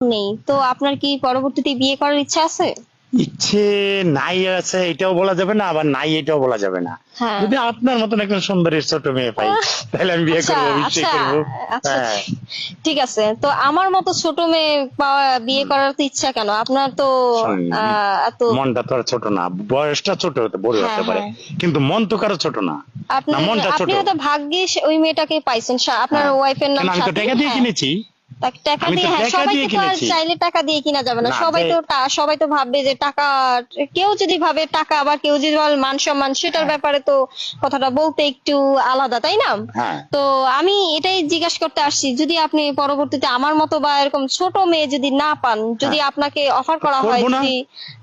নেই। তো আপনার কি পরবর্তীতে বিয়ে করার ইচ্ছা আছে? ইচ্ছে নাই আছে এটাও বলা যাবে না, আবার নাই এটাও বলা যাবে না। হ্যাঁ। যদি আপনার মতন একজন সুন্দরী ছোট মেয়ে পাই আহ, তাহলে আমি বিয়ে আচ্ছা করবো, নিশ্চয়ই আচ্ছা করবো। আচ্ছা হ্যাঁ। ঠিক আছে। তো আমার মতো ছোট মেয়ে পাওয়া বিয়ে হুম। করার তো ইচ্ছা কেন? আপনার তো শোনেন, এত মনটা তো আর ছোট না, বয়সটা ছোট হতে বড় হ্যাঁ হতে পারে, হ্যাঁ কিন্তু মন তো কারো ছোট না। না, মনটা আপনি ছোট। হয়তো ভাগ্যিস ওই মেয়েটাকে পাইছেন। আপনার হ্যাঁ, ওয়াইফের নাম কেন আমি তো স্বাতী। টাকা দিয়ে হ্যাঁ, কিনেছি। টাকা আমি তো দিয়ে, হ্যাঁ, টাকা দিয়ে সবাইকে তো আর কিনেছি। চাইলে টাকা দিয়ে কিনা যাবে না। না সবাই যে, তো সবাই তো ভাববে যে টাকা, কেউ যদি ভাবে টাকা, আবার কেউ যদি বলে মান সম্মান, সেটার হ্যাঁ ব্যাপারে তো কথাটা বলতে একটু আলাদা, তাই না? হ্যাঁ, তো আমি এটাই জিজ্ঞাসা করতে আসছি, যদি আপনি পরবর্তীতে আমার মতো বা এরকম ছোট মেয়ে যদি না পান, যদি হ্যাঁ, আপনাকে অফার করা হয়, করবো না। যদি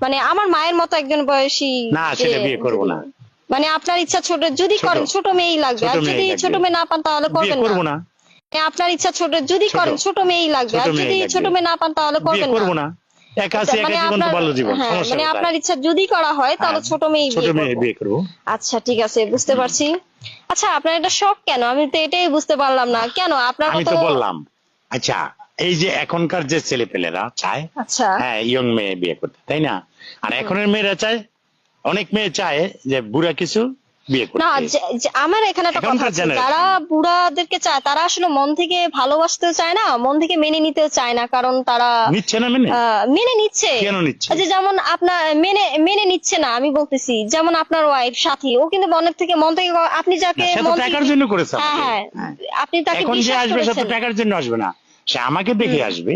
মানে আমার মায়ের মতো একজন বয়সী, না, যে সেটা বিয়ে করবো যদি না। মানে আপনার ইচ্ছা ছোট, যদি ছোট, করেন ছোট মেয়েই লাগবে, ছোট আর যদি মেয়েই ছোট লাগবে। মেয়ে না পান তাহলে বিয়ে করবেন না। করবো না। আপনার ইচ্ছা ছোট, যদি ছোট, করেন ছোট মেয়েই লাগবে, ছোট আর যদি মেয়েই ছোট লাগবে। মেয়ে না পান তাহলে বিয়ে করবেন না। করবো না। একা আছি, একা মানে জীবন তো আপনার, ভালো জীবন, হ্যাঁ, সমস্যা মানে কোথায়? আপনার ইচ্ছা যদি করা হয় তাহলে হ্যাঁ, ছোট মেয়ে ছোট বিয়ে মেয়ে করবো। বিয়ে করবো। আচ্ছা ঠিক আছে, বুঝতে পারছি। আচ্ছা, আপনার এটা শখ কেন? আমি তো এটাই বুঝতে পারলাম না কেন আপনার আমি মতো। তো বললাম। আচ্ছা, এই যে এখনকার যে ছেলেপেলেরা চায়, আচ্ছা। হ্যাঁ, ইয়ং মেয়ে বিয়ে করতে, তাই না? আর হুম। এখনের মেয়েরা চায়, অনেক মেয়ে চায় যে বুড়া কিছু বিয়ে না, করতে। আমার এখানে একটা কথা এখনকার আছে, যারা জেনারেশন বুড়াদেরকে চায় তারা আসলে মন থেকে ভালোবাসতেও চায় না, মন থেকে মেনে নিতেও চায় না, কারণ তারা নিচ্ছে না মেনে। মেনে নিচ্ছে। কেন নিচ্ছে? যে যেমন আপনার মেনে মেনে নিচ্ছে না, আমি বলতেছি যেমন আপনার ওয়াইফ সাথী, ও কিন্তু মনের থেকে, মন থেকে, আপনি না, যাকে সে তো মন থেকে, টাকার জন্য করেছে হ্যাঁ আমাকে। হ্যাঁ, হ্যাঁ, আপনি তাকে এখন যে বিশ্বাস আসবে সে তো করেছেন। টাকার জন্য আসবে না, সে আমাকে দেখে হুম। আসবে।